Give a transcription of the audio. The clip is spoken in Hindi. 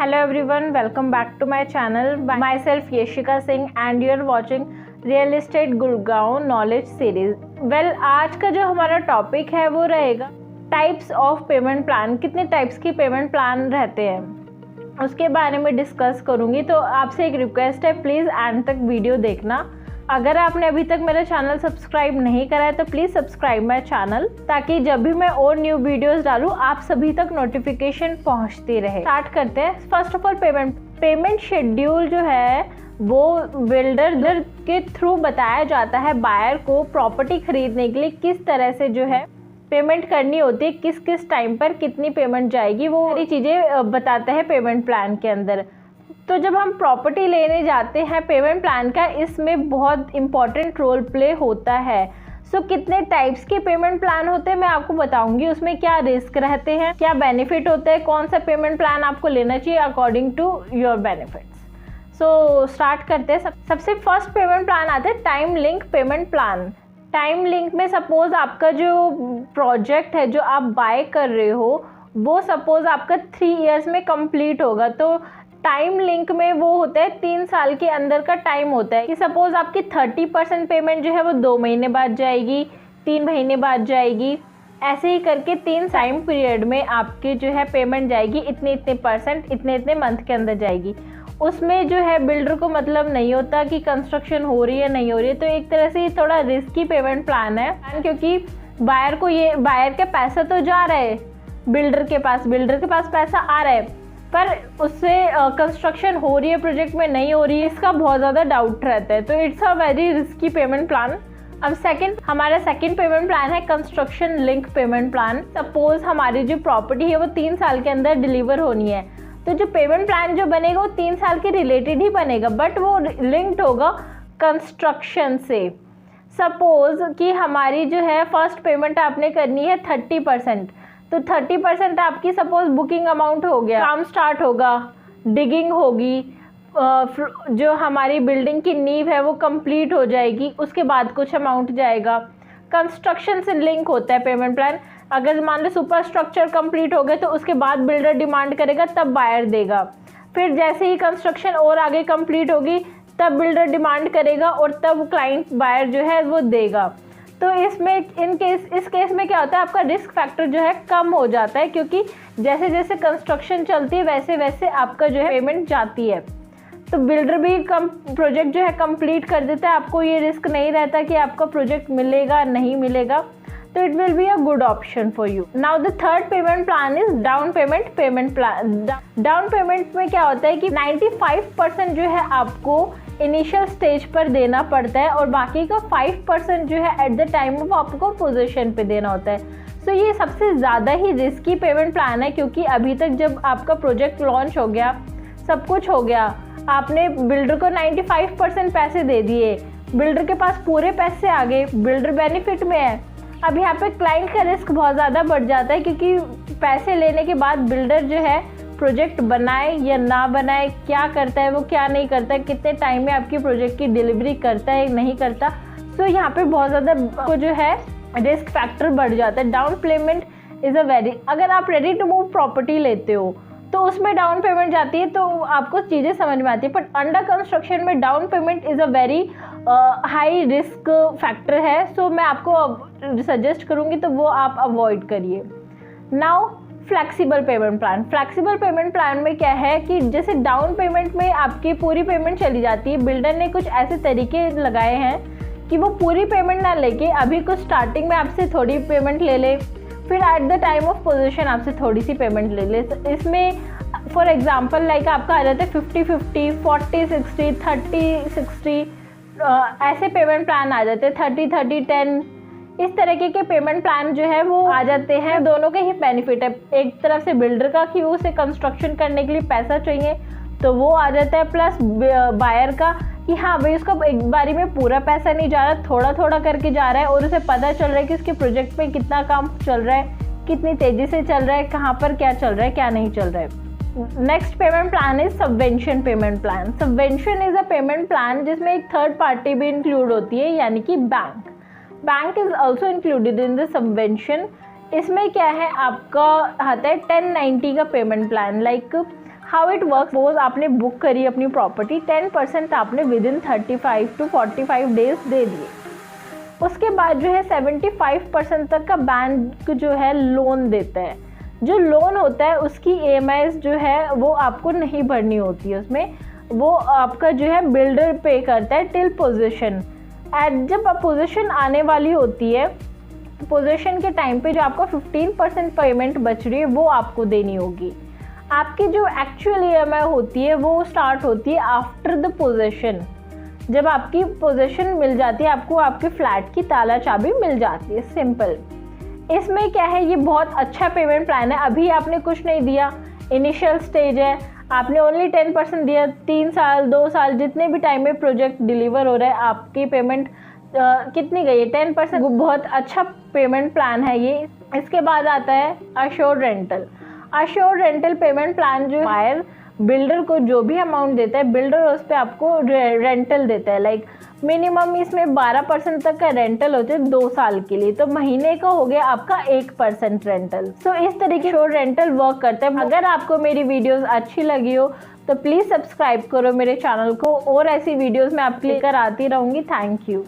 Hello everyone, welcome back to my channel. Myself Yeshika Singh and you are watching Real Estate Gurgaon Knowledge Series. आज का जो हमारा टॉपिक है वो रहेगा टाइप्स ऑफ पेमेंट प्लान। कितने टाइप्स की पेमेंट प्लान रहते हैं उसके बारे में डिस्कस करूँगी। तो आपसे एक रिक्वेस्ट है, प्लीज़ एंड तक वीडियो देखना। अगर आपने अभी तक मेरा चैनल सब्सक्राइब नहीं करा है तो प्लीज़ सब्सक्राइब माय चैनल, ताकि जब भी मैं और न्यू वीडियोस डालूँ आप सभी तक नोटिफिकेशन पहुंचती रहे। स्टार्ट करते हैं। First of all payment schedule जो है वो बिल्डर के थ्रू बताया जाता है बायर को प्रॉपर्टी खरीदने के लिए किस तरह से जो है पेमेंट करनी होती है, किस किस टाइम पर कितनी पेमेंट जाएगी, वो सारी चीज़ें बताते हैं पेमेंट प्लान के अंदर। तो जब हम प्रॉपर्टी लेने जाते हैं, पेमेंट प्लान का इसमें बहुत इंपॉर्टेंट रोल प्ले होता है। सो कितने टाइप्स के पेमेंट प्लान होते हैं मैं आपको बताऊंगी, उसमें क्या रिस्क रहते हैं, क्या बेनिफिट होते हैं, कौन सा पेमेंट प्लान आपको लेना चाहिए according to your benefits. So start करते हैं। सबसे फर्स्ट पेमेंट प्लान आता है time link payment plan. Time link में सपोज आपका जो प्रोजेक्ट है जो आप बाय कर रहे हो वो सपोज आपका 3 इयर्स में कंप्लीट होगा, तो टाइम लिंक में वो होता है 3 साल के अंदर का टाइम होता है कि सपोज आपकी 30% पेमेंट जो है वो 2 महीने बाद जाएगी, 3 महीने बाद जाएगी, ऐसे ही करके 3 टाइम पीरियड में आपकी जो है पेमेंट जाएगी, इतने इतने परसेंट इतने इतने मंथ के अंदर जाएगी। उसमें जो है बिल्डर को मतलब नहीं होता कि कंस्ट्रक्शन हो रही है नहीं हो रही है। तो एक तरह से ये थोड़ा रिस्की पेमेंट प्लान है, क्योंकि बायर का पैसा तो जा रहा है बिल्डर के पास पैसा आ रहा है, पर उससे कंस्ट्रक्शन हो रही है प्रोजेक्ट में नहीं हो रही है, इसका बहुत ज़्यादा डाउट रहता है। तो it's a very risky payment plan. अब हमारा सेकंड पेमेंट प्लान है construction link payment plan. Suppose हमारी जो प्रॉपर्टी है वो 3 साल के अंदर डिलीवर होनी है, तो जो पेमेंट प्लान जो बनेगा वो 3 साल के रिलेटेड ही बनेगा, बट वो लिंक्ड होगा कंस्ट्रक्शन से। सपोज कि हमारी जो है फर्स्ट पेमेंट आपने करनी है 30%, तो 30% आपकी सपोज बुकिंग अमाउंट हो गया, काम स्टार्ट होगा, डिगिंग होगी, जो हमारी बिल्डिंग की नींव है वो कंप्लीट हो जाएगी, उसके बाद कुछ अमाउंट जाएगा। कंस्ट्रक्शन से लिंक होता है पेमेंट प्लान। अगर मान लो सुपर स्ट्रक्चर कंप्लीट हो गए तो उसके बाद बिल्डर डिमांड करेगा तब बायर देगा, फिर जैसे ही कंस्ट्रक्शन और आगे कंप्लीट होगी तब बिल्डर डिमांड करेगा और तब क्लाइंट बायर जो है वो देगा। तो इस केस में क्या होता है, आपका रिस्क फैक्टर जो है कम हो जाता है, क्योंकि जैसे जैसे कंस्ट्रक्शन चलती है वैसे वैसे आपका जो है पेमेंट जाती है। तो बिल्डर भी प्रोजेक्ट जो है कंप्लीट कर देता है, आपको ये रिस्क नहीं रहता कि आपका प्रोजेक्ट मिलेगा नहीं मिलेगा, तो it will be a good option for you. Now the third payment plan is down payment plan. Down payment में क्या होता है कि 95% जो है आपको इनिशियल स्टेज पर देना पड़ता है और बाकी का 5% जो है एट द टाइम ऑफ आपको पोजीशन पे देना होता है। सो ये सबसे ज़्यादा ही रिस्की पेमेंट प्लान है, क्योंकि अभी तक जब आपका प्रोजेक्ट लॉन्च हो गया, सब कुछ हो गया, आपने बिल्डर को 95% पैसे दे दिए, बिल्डर के पास पूरे पैसे आ गए, बिल्डर बेनिफिट में है। अब यहाँ पे क्लाइंट का रिस्क बहुत ज़्यादा बढ़ जाता है, क्योंकि पैसे लेने के बाद बिल्डर जो है प्रोजेक्ट बनाए या ना बनाए, क्या करता है वो क्या नहीं करता है, कितने टाइम में आपकी प्रोजेक्ट की डिलीवरी करता है नहीं करता। सो यहाँ पे बहुत ज़्यादा को जो है रिस्क फैक्टर बढ़ जाता है। Down payment is a very, अगर आप रेडी टू मूव प्रॉपर्टी लेते हो तो उसमें डाउन पेमेंट जाती है तो आपको चीज़ें समझ में आती है, बट अंडर कंस्ट्रक्शन में down payment is a very high risk factor है। सो मैं आपको सजेस्ट करूँगी तो वो आप अवॉइड करिए। Now flexible pavement plan. Flexible pavement plan में क्या है कि जैसे डाउन पेमेंट में आपकी पूरी पेमेंट चली जाती है, बिल्डर ने कुछ ऐसे तरीके लगाए हैं कि वो पूरी पेमेंट ना लेके अभी कुछ स्टार्टिंग में आपसे थोड़ी पेमेंट ले ले, फिर at the time of position आपसे थोड़ी सी पेमेंट ले ले। इसमें फॉर एग्जांपल लाइक आपका आ जाता है 50-50, 40-60, 30-60, ऐसे पेमेंट प्लान आ जाते हैं, 30-30-10, इस तरीके के पेमेंट प्लान जो है वो आ जाते हैं। दोनों के ही बेनिफिट है, एक तरफ से बिल्डर का कि उसे कंस्ट्रक्शन करने के लिए पैसा चाहिए तो वो आ जाता है, प्लस बायर का कि हाँ भाई उसका एक बारी में पूरा पैसा नहीं जा रहा, थोड़ा थोड़ा करके जा रहा है और उसे पता चल रहा है कि उसके प्रोजेक्ट में कितना काम चल रहा है, कितनी तेज़ी से चल रहा है, कहाँ पर क्या चल रहा है क्या नहीं चल रहा है। Next payment plan is subvention payment plan. Subvention is a payment plan जिसमें एक थर्ड पार्टी भी इंक्लूड होती है, यानी कि bank is also included in the subvention. इसमें क्या है, आपका आता है 1090 का payment plan. Like how it work, suppose आपने बुक करी अपनी प्रॉपर्टी, 10% आपने विद इन 35 टू 45 डेज दे दिए। उसके बाद जो है 75% तक का बैंक जो है लोन देता है। जो लोन होता है उसकी EMIs जो है वो आपको नहीं भरनी होती है, उसमें वो आपका जो है बिल्डर पे करता है टिल पोजीशन। जब पोजीशन आने वाली होती है, पोजीशन के टाइम पे जो आपका 15% पेमेंट बच रही है वो आपको देनी होगी। आपकी जो एक्चुअल EMI होती है वो स्टार्ट होती है आफ्टर द पोजीशन। जब आपकी पोजीशन मिल जाती है, आपको आपके फ्लैट की ताला चाबी मिल जाती है, सिंपल। इसमें क्या है, ये बहुत अच्छा पेमेंट प्लान है। अभी आपने कुछ नहीं दिया, इनिशियल स्टेज है, आपने ओनली 10% दिया। 3 साल 2 साल जितने भी टाइम में प्रोजेक्ट डिलीवर हो रहा है, आपकी पेमेंट कितनी गई है, 10%। बहुत अच्छा पेमेंट प्लान है ये। इसके बाद आता है assured rental. Assured rental payment plan जो बायर बिल्डर को जो भी अमाउंट देता है, बिल्डर उस पर आपको रेंटल देता है। लाइक मिनिमम इसमें 12% तक का रेंटल होता है 2 साल के लिए, तो महीने का हो गया आपका 1% रेंटल। सो इस तरीके से रेंटल वर्क करता है। अगर आपको मेरी वीडियोस अच्छी लगी हो तो प्लीज़ सब्सक्राइब करो मेरे चैनल को, और ऐसी वीडियोस मैं आपके लेकर आती रहूँगी। Thank you.